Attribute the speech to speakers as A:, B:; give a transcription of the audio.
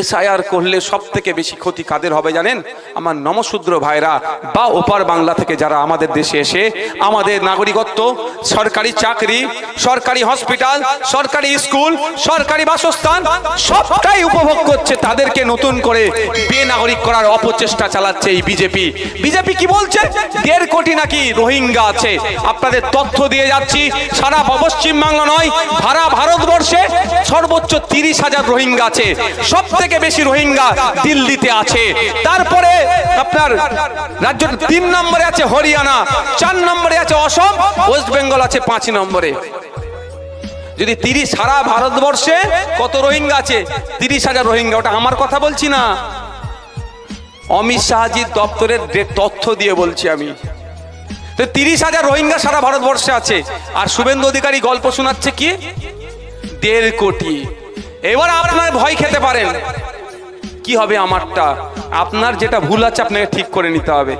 A: SIR করলে সব থেকে বেশি ক্ষতি কাদের হবে জানেন? আমার নমশূদ্র ভাইরা বা ওপার বাংলা থেকে যারা আমাদের দেশে এসে আমাদের নাগরিকত্ব, সরকারি চাকরি, সরকারি হসপিটাল, সরকারি স্কুল, সরকারি বাসস্থান সবটাই উপভোগ করছে, তাদেরকে নতুন করে বেনাগরিক করার অপচেষ্টা চালাচ্ছে এই বিজেপি। বিজেপি কি বলছে? 1.5 কোটি নাকি রোহিঙ্গা আছে। আপনাদের তথ্য দিয়ে যাচ্ছি, সারা পশ্চিম বাংলা নয়, সারা ভারতবর্ষে সর্বোচ্চ 30,000 রোহিঙ্গা আছে। সব থেকে বেশি রোহিঙ্গা দিল্লিতে আছে। তারপরে আপনার রাজ্য 3 নম্বরে আছে হরিয়ানা, 4 নম্বরে আছে অসম, ওয়েস্ট বেঙ্গল আছে 5 নম্বরে। যদি 30 সারা ভারতবর্ষে কত রোহিঙ্গা আছে? 30,000 রোহিঙ্গা। ওটা আমার কথা বলছি না, অমিত শাহজির দপ্তরের তথ্য দিয়ে বলছি আমি। তো 30,000 রোহিঙ্গা সারা ভারতবর্ষে আছে, আর শুভেন্দু অধিকারী গল্প শোনাচ্ছে কি 1.5 কোটি। এবার আপনার ভয় খেতে পারেন, কি হবে আমারটা? আপনার যেটা ভুল আছে আপনাকে ঠিক করে নিতে হবে।